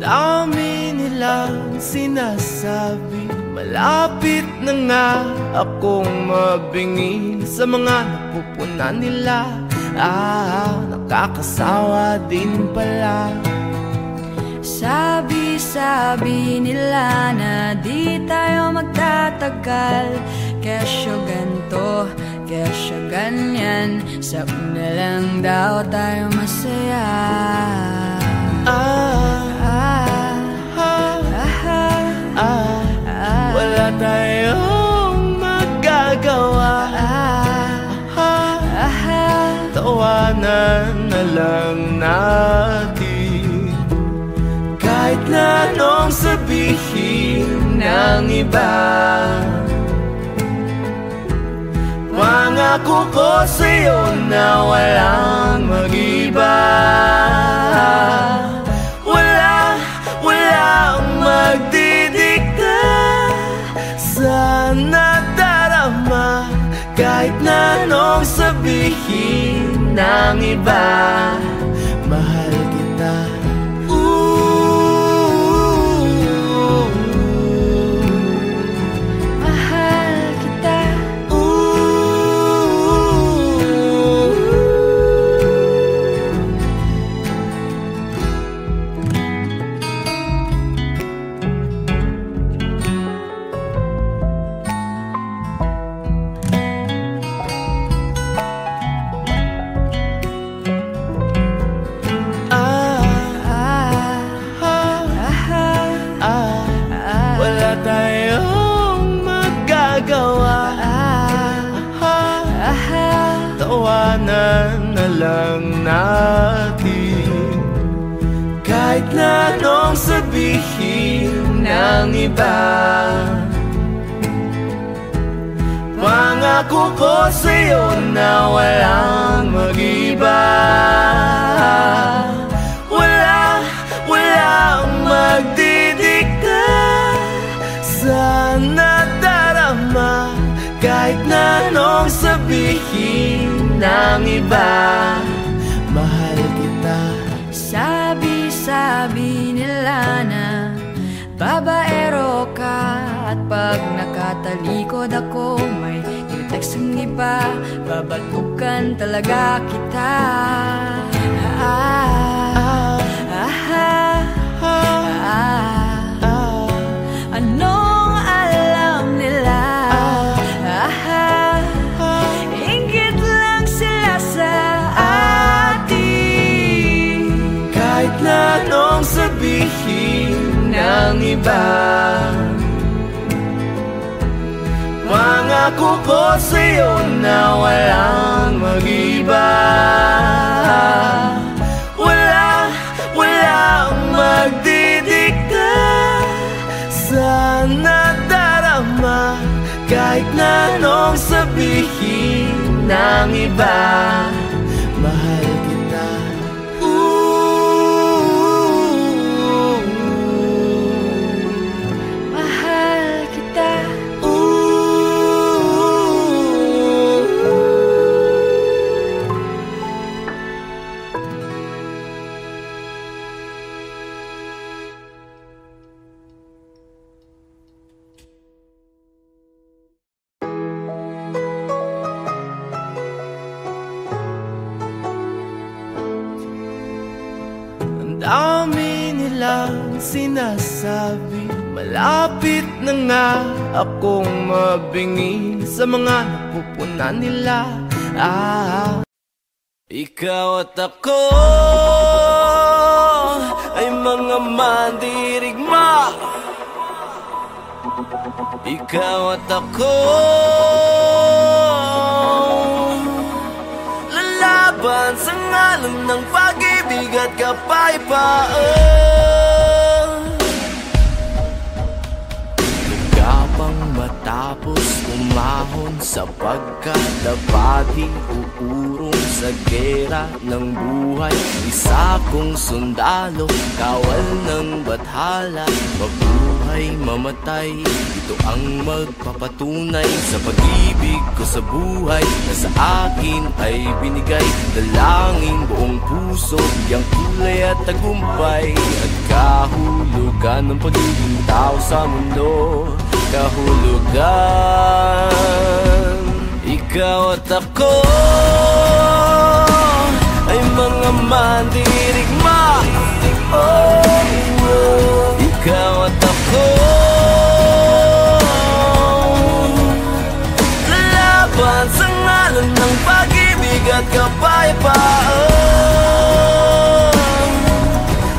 Dami nilang sinasabi, malapit na nga akong mabingi sa mga napupunan nila. Nakakasawa din pala. Sabi nila na di tayo magtatagal, kesyo ganto, kesyo ganyan, sa una lang daw tayo masaya. Wala tayong magagawa, tawanan na lang natin. Kahit na anong sabihin ng iba, pangako ko sa'yo na walang mag-iba. Walang magdidikta sa nadarama, kahit na anong sabihin ng iba. Mahal kita. Tawanan na lang natin. Kahit na anong sabihin ng iba, pangako ko sa'yo na walang mag-iba. Walang magdidikta sa nadarama, kahit na anong sabihin ng iba. Mahal kita. Sabi nila na babaero ka, at pag nakatalikod ako may text ng iba, babatukan talaga kita. Anong alam nila? Inggit lang sila sa atin. Kahit na anong sabihin ng iba, pangako ko sa'yo na walang mag-iba. Walang magdidikta sa nadarama, kahit na anong sabihin ng iba. Mahal kita. Mahal kita. Dami nilang sinasabi, malapit na nga akong mabingi sa mga napupunan nila. Ikaw at ako ay mga mandirigma. Ikaw at ako lalaban sa ngalan ng pag-ibig at kapayapaan. Hanggang matapos umahon sapagkat dabati uurong sa gera ng buhay. Isa kong sundalo, kawal ng bathala, mabuhay mamatay, ito ang magpapatunay sa pag-ibig ko sa buhay na sa akin ay binigay. Dalangin buong puso, biyang kulay at tagumpay, at kahulugan ng pagiging tao sa mundo. Kahulugan, ikaw at ako ay mga mandirigma. Ikaw at ako lalaban sa ngalan ng pag-ibig at kapayapaan.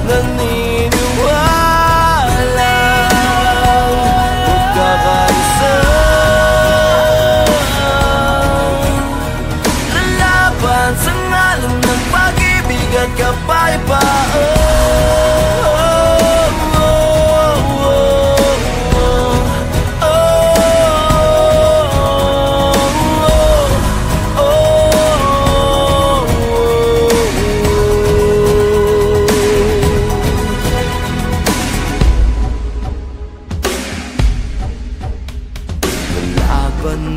Naniniwala magkakaisa, lalaban sa ngalan ng pag-ibig at kapayapaan.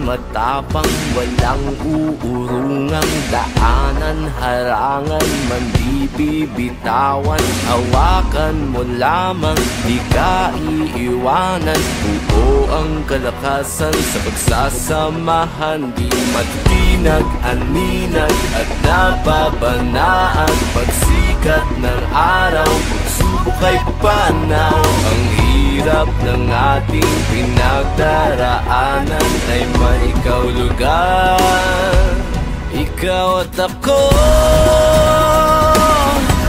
Matapang, walang uurungang daanan, harangan man di bibitawan. Hawakan mo lamang, di ka iiwanan. Buo ang kalakasan sa pagsasamahan, di matinag-aninag at nababanaan. Pagsikat ng araw, pagsubok ay panaw. Ang hirap ng ating pinagdaraanan ay may kahulugan. Ikaw at ako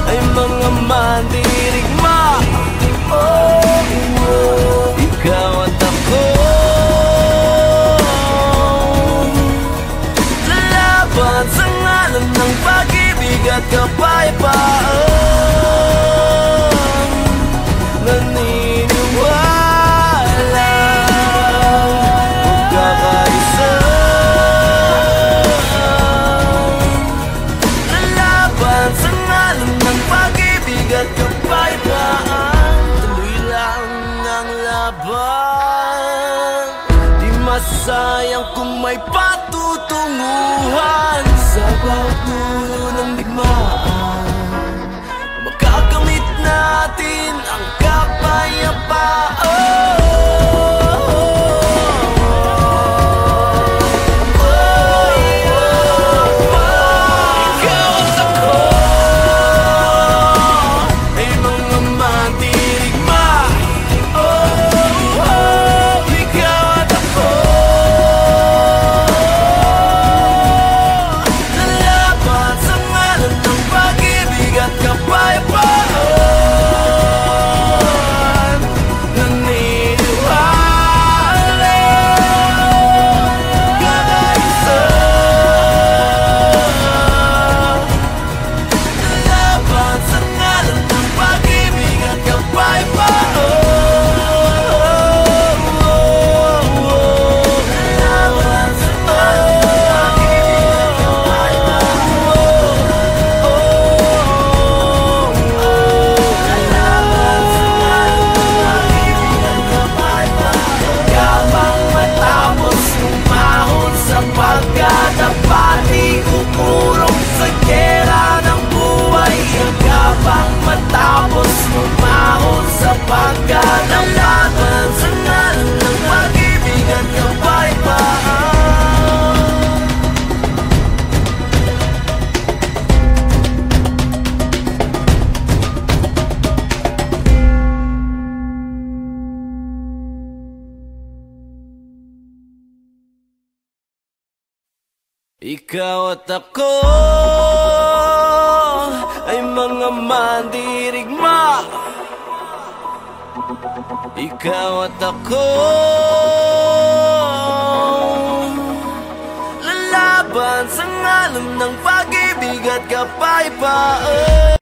ay mga mandirigma. Ikaw at ako lalaban sa ngalan ng pag-ibig at kapayapaan. Naniniwala magkakaisa, lalaban sa ngalan ng pag-ibig at kapayapaan. Tuloy lang ang laban, di masayang kung may patutunguhan. Sa bawat dulo ng digmaan, makakamit natin ang kapayapaan. Ikaw at ako ay mga mandirigma. Ikaw at ako lalaban sa ngalan ng pag-ibig at kapayapaan. Naniniwala kakaisa, lalaban sa ngalan ng pag-ibig at kapayapaan. Lalaban sa ngalan ng pag-ibig ukurong sa gera ng buhay. Kapang matapos umahon sa pagkadapatan sa ngalan ng pag-ibig at kapayapaan. Ikaw at ako ay mga mandirigma. Ikaw at ako lalaban sa ngalan ng pag-ibig at kapayapaan.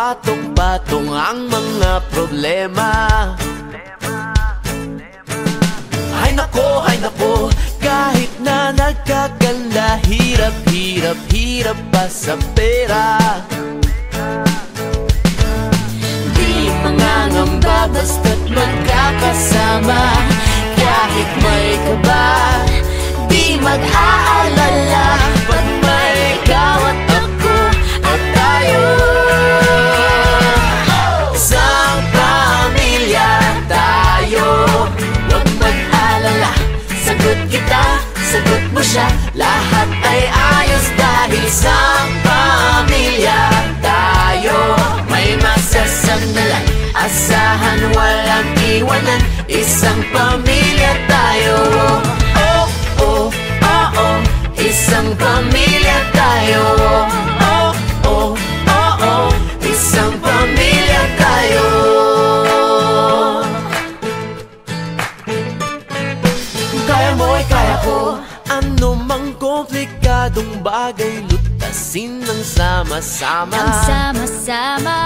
patong-patong ang mga problema. Ay nako, kahit na nagkaganda, hirap pa sa pera. Di mangangamba basta't magkakasama. Kahit may kaba, di mag-aalala. Pag may ikaw at ako at tayo, isang pamilya tayo. Huwag mag-alala, sagot kita, sagot mo siya. Lahat ay ayos dahil isang pamilya tayo. May masasandalan, asahan, walang iwanan. Isang pamilya tayo. Oh, oh, oh, oh. Isang pamilya tayo. Oh, oh, oh, oh. Isang pamilya tayo. Kaya mo ay kaya ko. Ano mang komplikadong bagay, lutasin ng sama-sama. Ang sama-sama,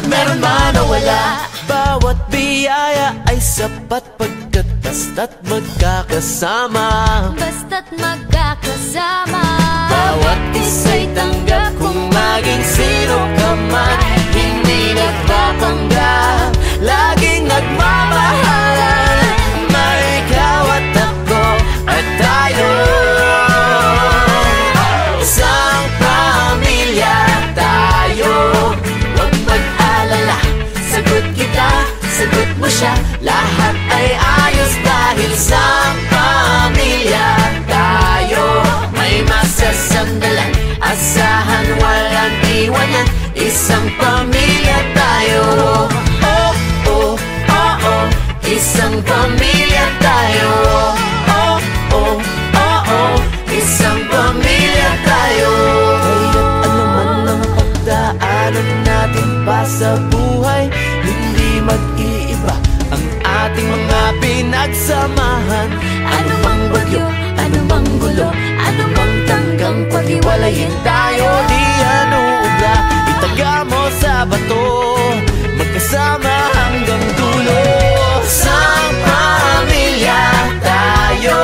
meron man o wala, bawat biyaya ay sapat pagkat basta't magkakasama. basta't magkakasama. Bawat isa'y tanggap kung maging sino ka man. Hindi nagpapanggap, laging nagmamahalan. May ikaw at ako at tayo, isang pamilya tayo. Huwag mag-alala, sagot kita, sagot mo siya. Lahat ay ayos dahil isang pamilya tayo. May masasandalan, asahan, walang iwanan. Isang pamilya tayo. Oh, oh, oh, oh. Isang pamilya tayo. Oh, oh, oh, oh. Isang pamilya tayo. Kaya't anuman ang pagdaanan natin pa sa buhay, hindi mag-iiba ang ating mga pinagsamahan. Ano mang bagyo, ano mang gulo, ano mang tanggang pag-iwalayin tayo. Di anuubra, itaga mo sa bato, magkasama hanggang dulo. Isang pamilya tayo.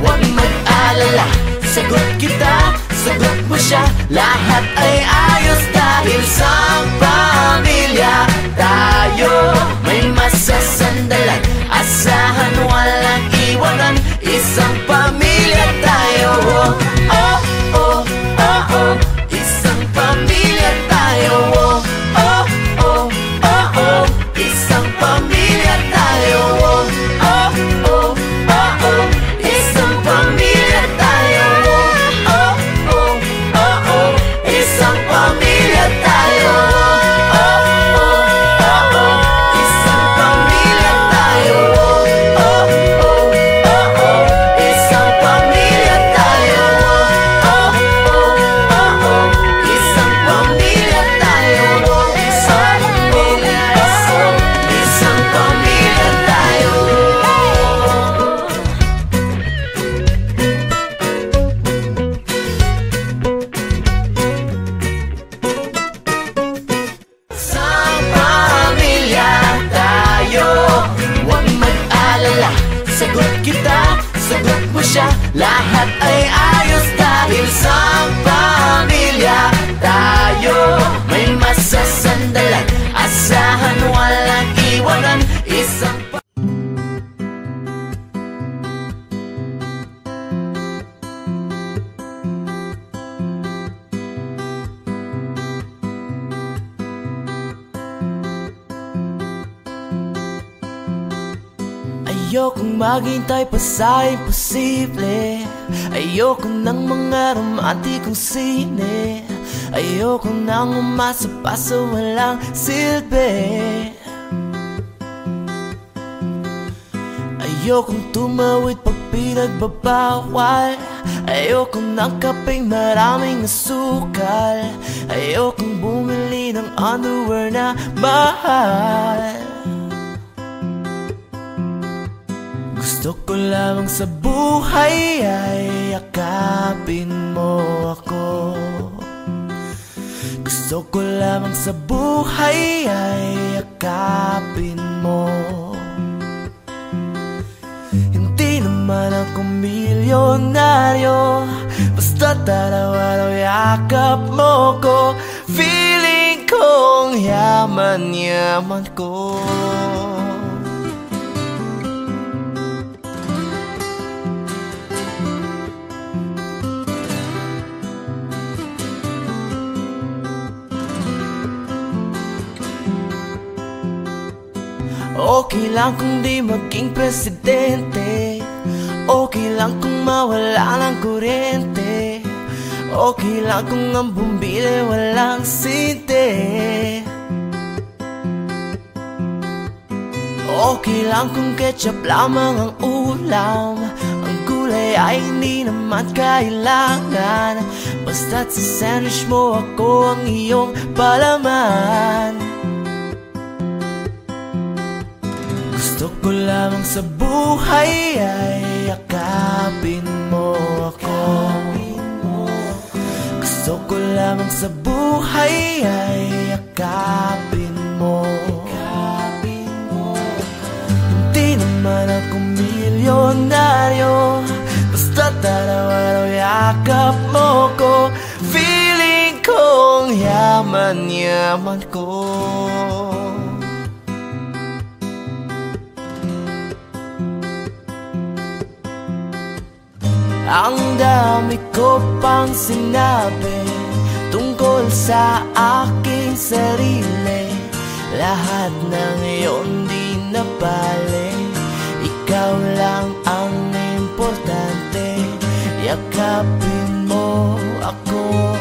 Huwag mag-alala, sagot kita, sagot mo siya. Lahat ay ayos dahil isang pamilya tayo. May masasandalan, asahan, walang iwanan. Isang pamilya tayo. Oh, oh, oh, oh. Isang pamilya tayo. Oh, oh, oh, oh. Isang pamilya tayo. Oh, oh, oh, oh. Isang pamilya tayo. Oh, oh, oh. Isang pamilya tayo. Oh, oh, oh. Isang pamilya tayo. Oh, oh, oh. Isang pamilya tayo. Oh, oh, oh. Isang pamilya tayo. Isang pamilya, isang pamilya tayo. Isang pamilya tayo. Huwag mag-alala, sagot kita, sagot mo siya. Lahat ay ayos dahil isang pamilya tayo. May masasandalan, asahan, walang iwanan. Isang ayokong maghintay pa sa imposible. Ayoko ng mga romantikong sine. Ayoko nang umasa pa sa walang silbi. Ayokong tumawid pag pinagbabawal. Ayokong ng kapeng maraming asukal. Ayokong bumili ng underwear na mahal. Gusto ko lamang sa buhay ay yakapin mo ako. Gusto Gusto ko lamang sa buhay ay yakapin mo. Hindi naman ako milyonaryo, basta araw-araw yakap mo ko. Feeling kong yaman-yaman ko. Okay lang kung di maging presidente, okay lang kung mawala ng kuryente, okay lang kung ang bumbili walang sinte, okay lang kung ketchup lamang ang ulam, ang gulay ay hindi naman kailangan, basta't sa sandwich mo ako ang iyong palaman. Gusto ko lamang sa buhay ay yakapin mo ako. Gusto ko lamang sa buhay ay yakapin mo. Hindi naman ako milyonaryo, basta't araw-araw yakap mo ko. Feeling kong yaman-yaman ko. Ang dami ko pang sinabi tungkol sa aking sarili, lahat ng iyon di na bale. Ikaw lang ang importante, yakapin mo ako,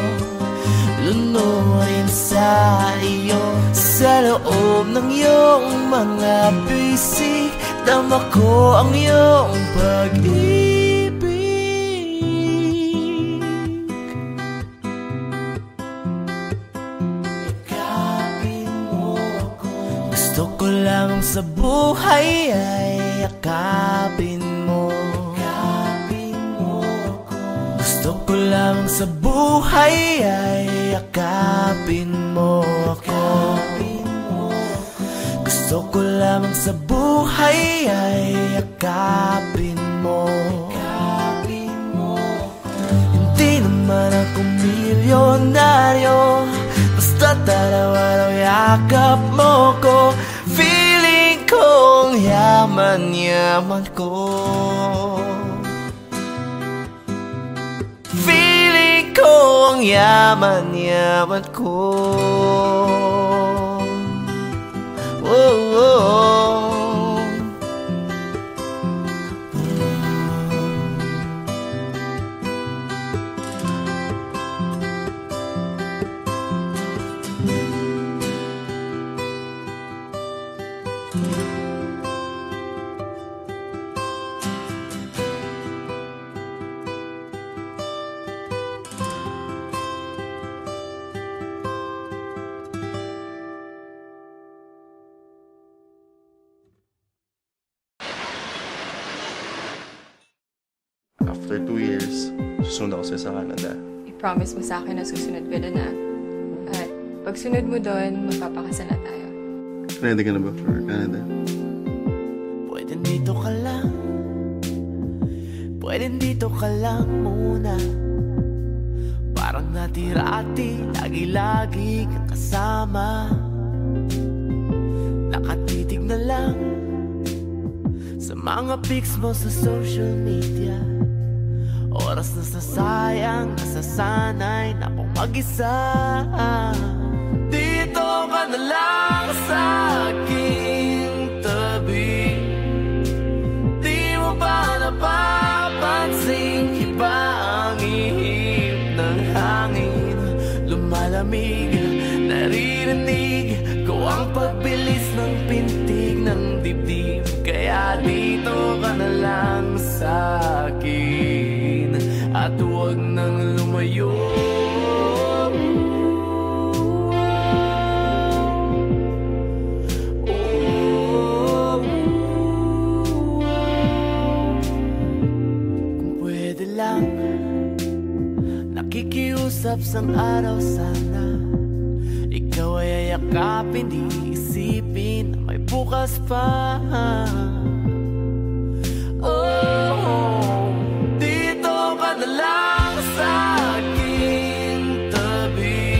lunurin sa iyo. Sa loob ng iyong mga bisig, dama ko ang iyong pag-ibig. Gusto ko lamang sa buhay ay yakapin mo. Gusto ko lamang sa buhay ay yakapin mo ako. Gusto ko lamang sa buhay ay yakapin mo. Hindi naman ako milyonaryo, basta't araw-araw yakap mo ko. Feeling kong yaman-yaman ko. Feeling kong yaman-yaman ko. Oh, oh. After 2 years, susunod ako sa Canada. I-promise mo sa akin na susunod ka doon, At pag sunod mo doon, magpapakasal na tayo. Ready ka na ba for Canada? Pwede dito ka lang, pwede dito ka lang muna. Parang natira-ati, lagi-lagi ka kasama. Nakatitig na lang sa mga pics mo sa social media. Oras na sasayang, nasasanay na akong mag-isa. Dito ka na lang sa aking tabi. Di mo ba napapansin, iba ang ihip ng hangin. Lumalamig, naririnig ko ang pagbilis ng pintig ng dibdib. Kaya dito ka na lang sa akin at huwag nang lumayo. Kung pwede lang, nakikiusap sang araw sana. ikaw ay ayakapin, di isipin na may bukas pa. Oh, dito ka na lang sa aking tabi.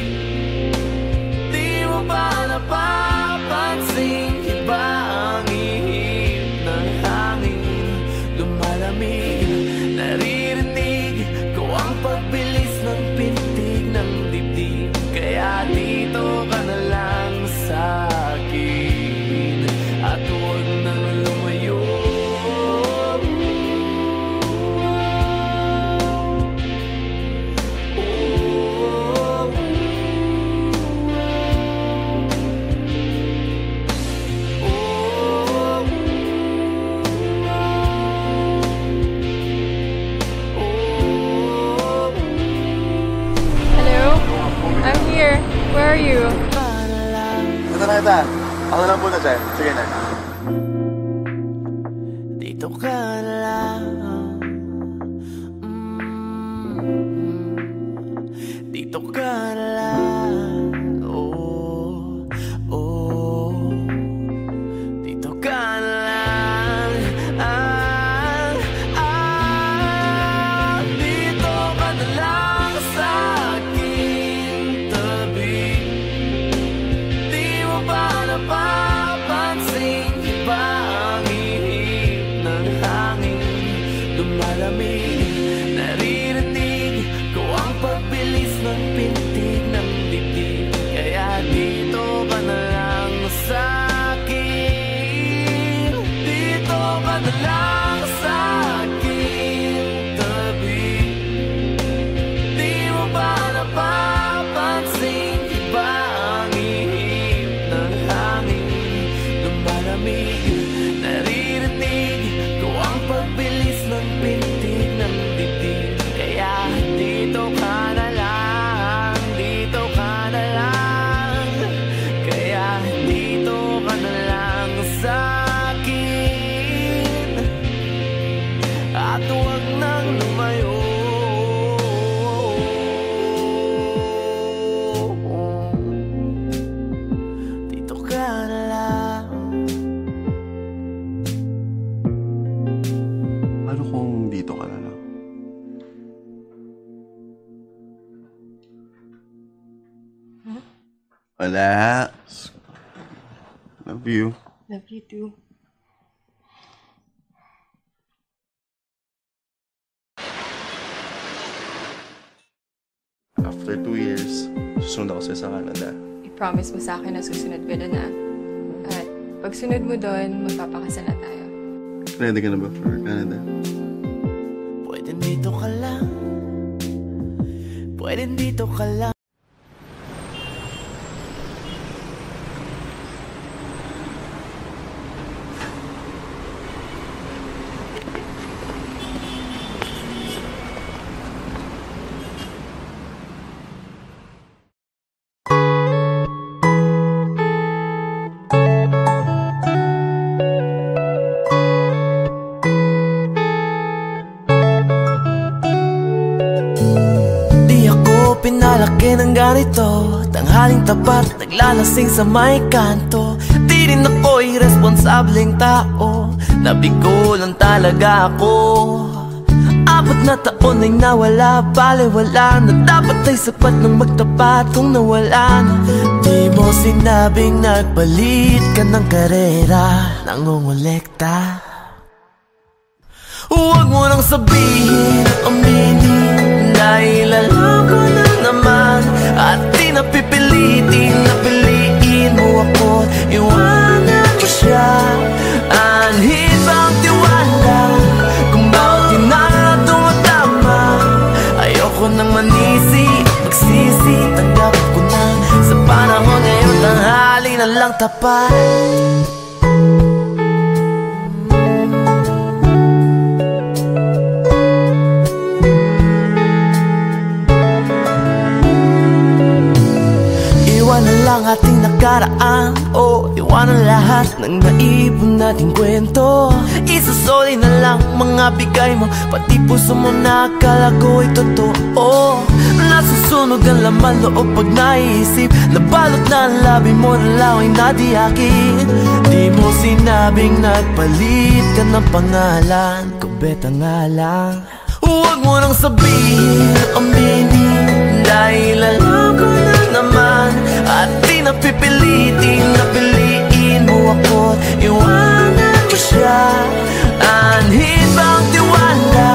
Di mo ba napapansin, iba ang ihip ng hangin lumalamig. Naririnig ko ang pagbilis ng pintig ng dibdib. Kaya dito ka na lang sa akin at huwag nang lumayo. I'm here. Where are you? Ito na kita. Ako na lang po na dyan. Sige na. Dito ka na lang. Dito ka na lang. Oh, oh. Dito ka na lang. Dito ka na lang sa aking tabi. Di mo ba napapansin, iba ang ihip ng hangin lumalamig. Naririnig ko ang pagbilis ng pintig ng dibdib. Kaya dito ka na lang sa akin. Dito ka na lang sa aking tabi. Di mo ba napapansin, iba ang ihip ng hangin lumalamig. Naririnig ko ang pagbilis ng pintig ng dibdib. Kaya dito ka na lang, dito ka na lang. Kaya dito ka na lang sa akin at huwag nang lumayo. Dito ka na lang. Ano kung dito ka na lang? Wala. Love you. Love you too. After 2 years, susunod ako sa Canada. I-promise mo sa akin na susunod ka doon na. At pag sunod mo doon, magpapakasal na tayo. Ready ka na ba for Canada? Pwede dito ka lang. Pwede dito ka lang. Pinalaki ng ganito, tanghaling tapat, naglalasing sa may kanto. Di rin ako irresponsableng tao, nabigo lang talaga ako. 4 na taon ay nawala, baliwala na dapat ay sapat nang magtapat kung nawala na. Di mo sinabing nagpalit ka ng karera, nangongolekta. Huwag mo nang sabihin, aminin, dahil alam ko na naman. At di napipilitin na piliin mo ako, iwanan mo siya. Anhin ba ang tiwala kung bawat tinala tumatama? Ayoko nang manisi, magsisi, tanggap ko na. Sa panahon ngayon, tanghali na lang tapat. Ang ating nakaraan, iwanan lahat ng naipon nating kwento. Isasoli na lang mga bigay mo, pati puso mo na akala ko ay totoo. Nasusunod Sunog ang laman loob pag naiisip Nabalot na ang labi mo na laway na di akin Di mo sinabing nagpalit ka ng pangalan Kubeta nga lang Huwag mo nang sabihin, aminin Dahil alam ko na naman At di napipilitin na piliin mo ako Iwanan mo siya Anhin bang tiwala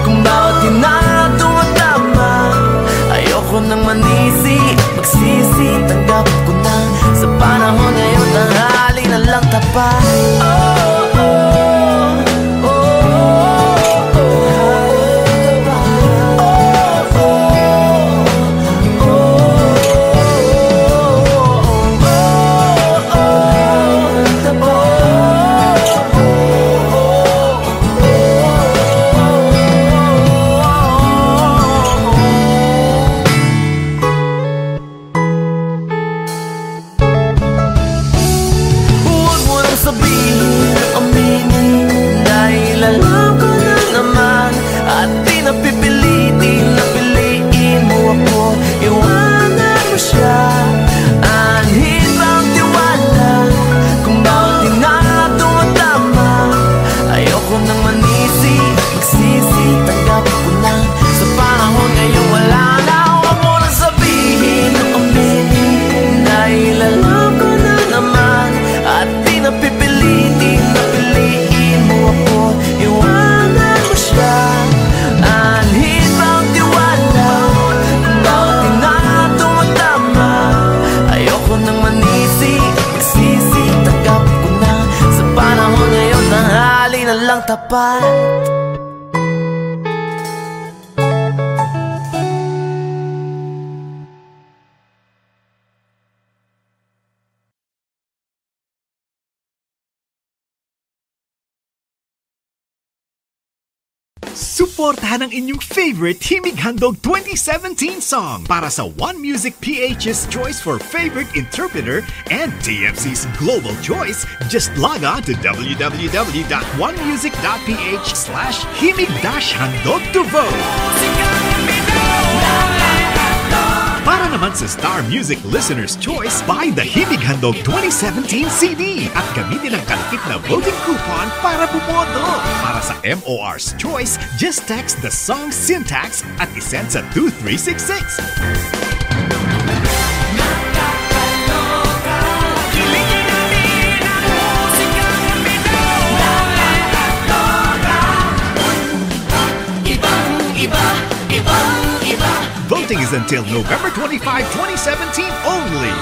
Kung bawat hinala tumatama Ayoko nang manisi Magsisi, tanggap ko na Sa panahon ngayon tanghali na lang tapat tapat Suportahan ang inyong favorite Himig Handog 2017 song para sa One Music PH's choice for favorite interpreter and TFC's global choice. Just log on to www.onemusic.ph/himig-handog to vote. Para naman sa Star Music Listener's Choice, buy the Himig Handog 2017 CD at gamitin ang kalakip na voting coupon para bumoto. Para sa MOR's Choice, just text the song syntax at isend sa 2366. Voting is until November 25, 2017 only.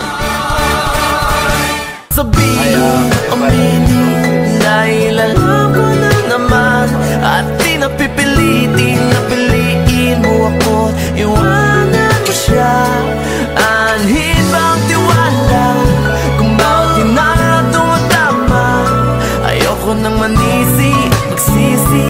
Sabihin, aminin, dahil alam ko na naman At di napipilitin na piliin mo ako Iwanan mo siya Anhin bang tiwala Kung bawat hinala tumatama Ayoko nang manisi, magsisi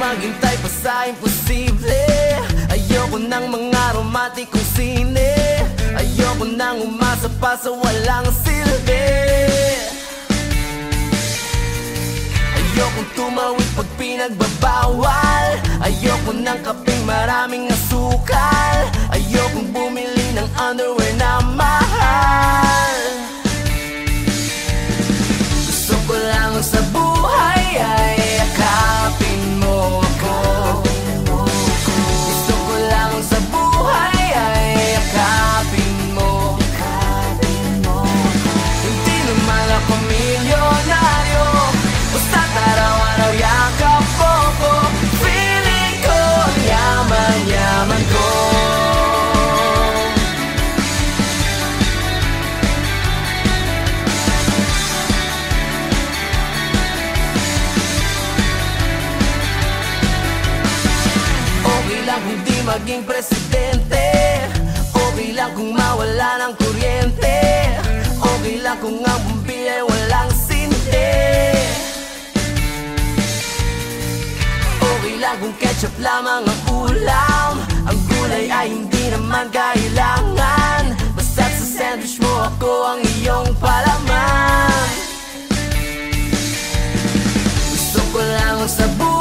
maghintay pa sa imposible. Ayoko ng mga romantikong sine. Ayoko nang umasa pa sa walang silbi. Ayokong tumawid pag pinagbabawal. Ayoko ng kapeng maraming asukal. Ayokong bumili ng underwear na mahal. Gusto ko lang sa buhay ay yakapin mo ako. Gusto ko lang sa buhay ay yakapin mo. Hindi naman ako milyonaryo, basta't araw-araw yakap mo ko. Feeling ko ang yaman-yaman ko. Okay lang kung di maging presidente. Okay lang kung mawala ng kuryente. Okay lang kung ang bumbi ay walang sindi. Okay lang kung ketchup lamang ang ulam. Ang gulay ay hindi naman kailangan. Basta't sa sandwich mo ako ang iyong palaman. Gusto ko lang sa buhay